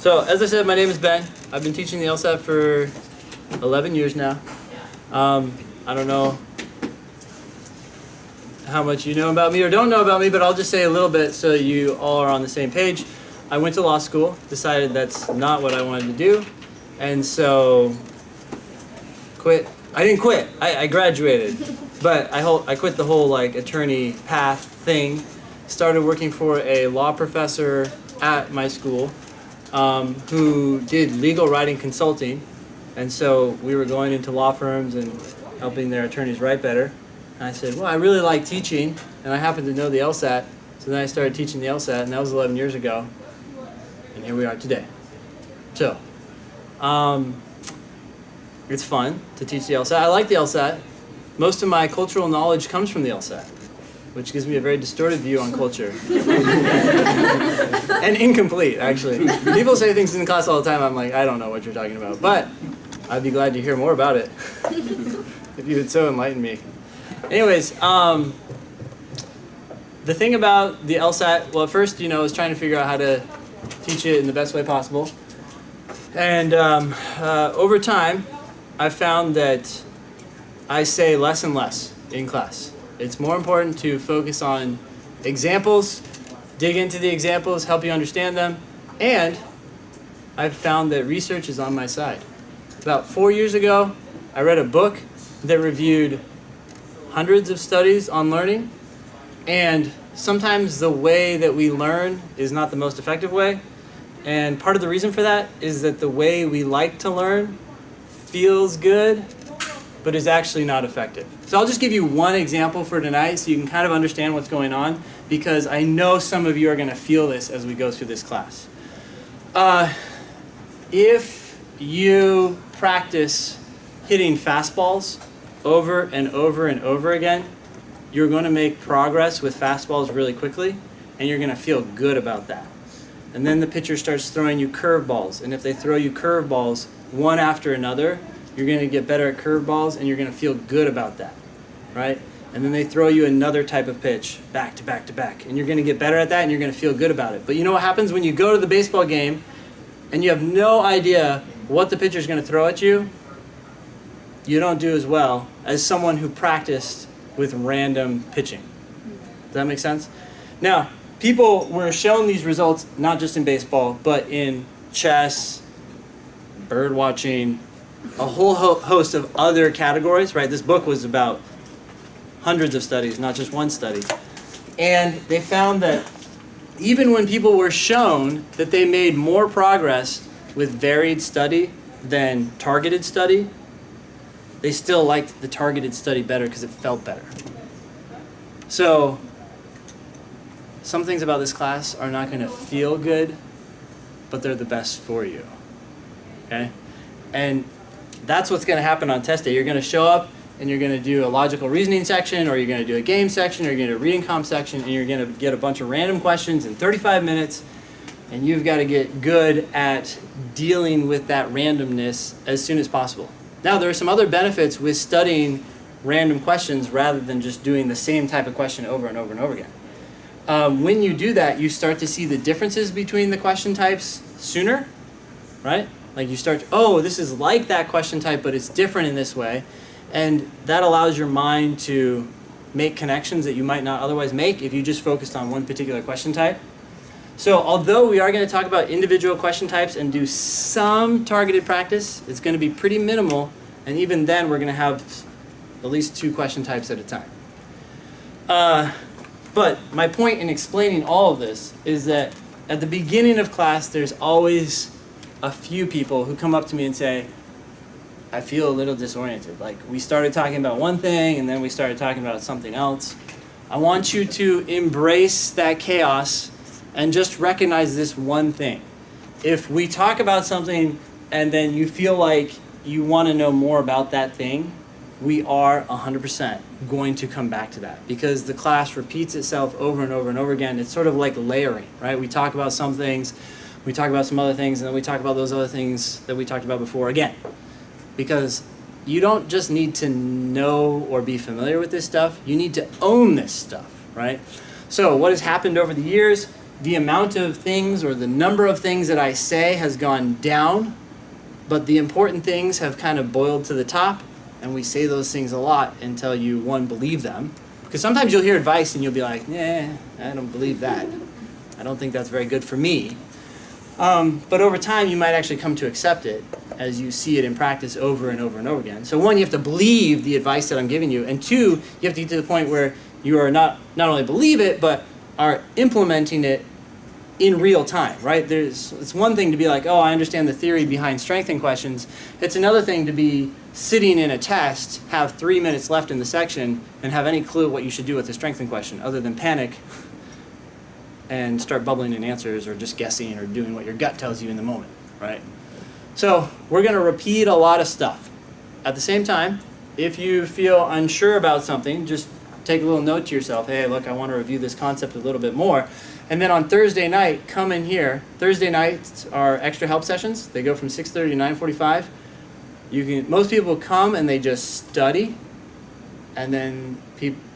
So, as I said, my name is Ben. I've been teaching the LSAT for 11 years now. I don't know how much you know about me or don't know about me, but I'll just say a little bit so you all are on the same page. I went to law school, decided that's not what I wanted to do, and so quit. I didn't quit. I graduated, but I quit the whole like attorney path thing. Started working for a law professor at my school who did legal writing consulting, and so we were going into law firms and helping their attorneys write better. And I said, well, I really like teaching, and I happen to know the LSAT, so then I started teaching the LSAT, and that was 11 years ago, and here we are today. So, it's fun to teach the LSAT. I like the LSAT. Most of my cultural knowledge comes from the LSAT, which gives me a very distorted view on culture. And incomplete, actually. People say things in class all the time, I'm like, I don't know what you're talking about. But I'd be glad to hear more about it, if you would so enlighten me. Anyways, the thing about the LSAT, well, at first, I was trying to figure out how to teach it in the best way possible. And over time, I found that I say less and less in class. It's more important to focus on examples, dig into the examples, help you understand them, and I've found that research is on my side. About 4 years ago, I read a book that reviewed hundreds of studies on learning, and sometimes the way that we learn is not the most effective way, and part of the reason for that is that the way we like to learn feels good, but is actually not effective. So I'll just give you one example for tonight so you can kind of understand what's going on, because I know some of you are going to feel this as we go through this class. If you practice hitting fastballs over and over and over again, you're going to make progress with fastballs really quickly, and you're going to feel good about that. And then the pitcher starts throwing you curveballs, and if they throw you curveballs one after another, you're going to get better at curveballs, and you're going to feel good about that, right? And then they throw you another type of pitch, back to back to back, and you're going to get better at that, and you're going to feel good about it. But you know what happens when you go to the baseball game, and you have no idea what the pitcher's going to throw at you? You don't do as well as someone who practiced with random pitching. Does that make sense? Now, people were shown these results not just in baseball, but in chess, bird watching, a whole host of other categories, right? This book was about hundreds of studies, not just one study. And they found that even when people were shown that they made more progress with varied study than targeted study, they still liked the targeted study better because it felt better. So, some things about this class are not going to feel good, but they're the best for you, okay? And that's what's going to happen on test day. You're going to show up, and you're going to do a logical reasoning section, or you're going to do a game section, or you're going to do a reading comp section, and you're going to get a bunch of random questions in 35 minutes, and you've got to get good at dealing with that randomness as soon as possible. Now, there are some other benefits with studying random questions rather than just doing the same type of question over and over and over again. When you do that, you start to see the differences between the question types sooner, right? Like you start, oh, this is like that question type, but it's different in this way. And that allows your mind to make connections that you might not otherwise make if you just focused on one particular question type. So although we are going to talk about individual question types and do some targeted practice, it's going to be pretty minimal. And even then, we're going to have at least 2 question types at a time. But my point in explaining all of this is that at the beginning of class, there's always a few people who come up to me and say, I feel a little disoriented. Like we started talking about one thing and then we started talking about something else. I want you to embrace that chaos and just recognize this one thing. If we talk about something and then you feel like you want to know more about that thing, we are 100% going to come back to that because the class repeats itself over and over and over again. It's sort of like layering, right? We talk about some things, we talk about some other things, and then we talk about those other things that we talked about before again. Because you don't just need to know or be familiar with this stuff, you need to own this stuff, right? So what has happened over the years, the amount of things or the number of things that I say has gone down, but the important things have kind of boiled to the top, and we say those things a lot until you, one, believe them. Because sometimes you'll hear advice and you'll be like, I don't believe that. I don't think that's very good for me. But over time, you might actually come to accept it as you see it in practice over and over and over again. So one, you have to believe the advice that I'm giving you, and two, you have to get to the point where you are not only believe it, but are implementing it in real time, right? It's one thing to be like, oh, I understand the theory behind strengthening questions. It's another thing to be sitting in a test, have 3 minutes left in the section, and have any clue what you should do with the strengthening question, other than panic and start bubbling in answers or just guessing or doing what your gut tells you in the moment, right? So we're going to repeat a lot of stuff. At the same time, if you feel unsure about something, just take a little note to yourself, hey, look, I want to review this concept a little bit more. And then on Thursday night, come in here. Thursday nights are extra help sessions. They go from 6:30 to 9:45. Most people come and they just study, and then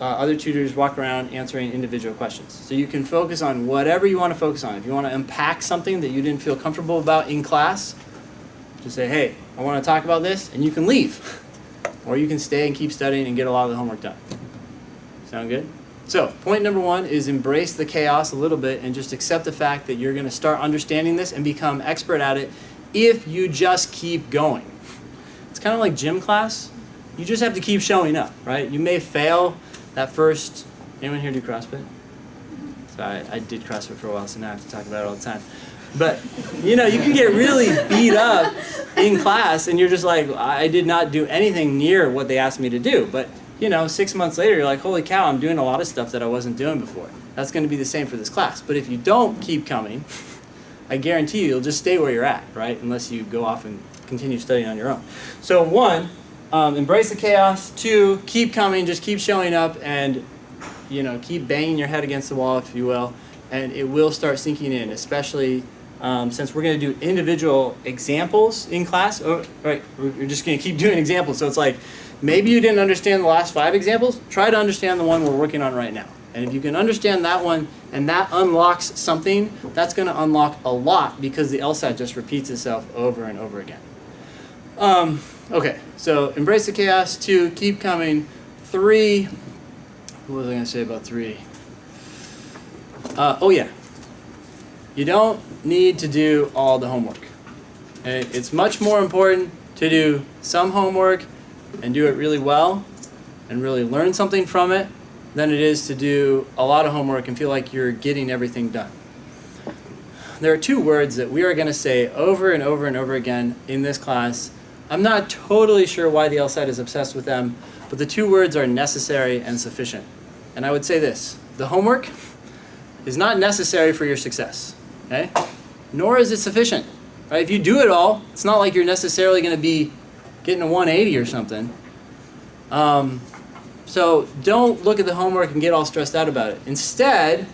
other tutors walk around answering individual questions. So you can focus on whatever you want to focus on. If you want to unpack something that you didn't feel comfortable about in class, just say, hey, I want to talk about this, and you can leave. Or you can stay and keep studying and get a lot of the homework done. Sound good? So point number one is embrace the chaos a little bit and just accept the fact that you're going to start understanding this and become expert at it if you just keep going. It's kind of like gym class. You just have to keep showing up, right? You may fail that first. Anyone here do CrossFit? So I did CrossFit for a while, so now I have to talk about it all the time. But you can get really beat up in class, and you're just like, I did not do anything near what they asked me to do. But 6 months later, you're like, holy cow, I'm doing a lot of stuff that I wasn't doing before. That's going to be the same for this class. But if you don't keep coming, I guarantee you'll just stay where you're at, right? Unless you go off and continue studying on your own. So one, embrace the chaos. Two, keep coming, just keep showing up, and keep banging your head against the wall, if you will, and it will start sinking in, especially since we're going to do individual examples in class. Right, we're just going to keep doing examples. So it's like, maybe you didn't understand the last 5 examples. Try to understand the one we're working on right now. And if you can understand that one and that unlocks something, that's going to unlock a lot because the LSAT just repeats itself over and over again. Okay, so embrace the chaos. 2, keep coming. 3, what was I going to say about 3? You don't need to do all the homework. Okay? It's much more important to do some homework and do it really well and really learn something from it than it is to do a lot of homework and feel like you're getting everything done. There are 2 words that we are going to say over and over and over again in this class. I'm not totally sure why the LSAT is obsessed with them, but the 2 words are necessary and sufficient. And I would say this, the homework is not necessary for your success, okay? Nor is it sufficient, right? If you do it all, it's not like you're necessarily going to be getting a 180 or something. So don't look at the homework and get all stressed out about it. Instead,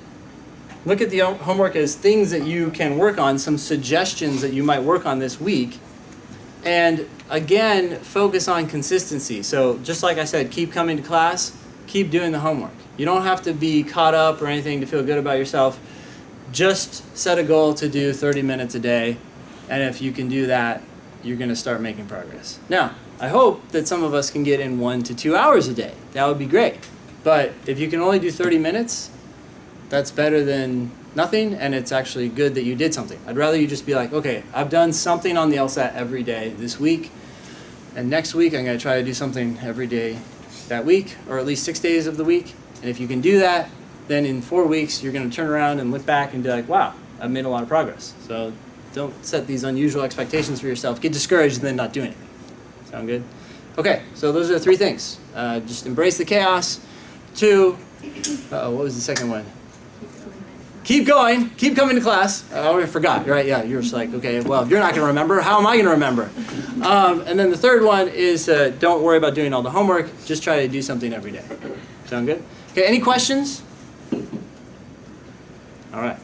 look at the homework as things that you can work on, some suggestions that you might work on this week. And again, focus on consistency. So just like I said, keep coming to class, keep doing the homework. You don't have to be caught up or anything to feel good about yourself. Just set a goal to do 30 minutes a day. And if you can do that, you're going to start making progress. Now, I hope that some of us can get in 1 to 2 hours a day. That would be great. But if you can only do 30 minutes, that's better than nothing, and it's actually good that you did something. I'd rather you just be like, okay, I've done something on the LSAT every day this week, and next week I'm going to try to do something every day that week, or at least 6 days of the week. And if you can do that, then in 4 weeks you're going to turn around and look back and be like, wow, I've made a lot of progress. So don't set these unusual expectations for yourself. Get discouraged and then not do anything. Sound good? Okay, so those are the 3 things. Just embrace the chaos. 2, what was the second one? Keep going. Keep coming to class. I already forgot, right? Yeah, you're just like, okay, well, if you're not going to remember, how am I going to remember? And then the third one is don't worry about doing all the homework. Just try to do something every day. Sound good? Okay, any questions? All right.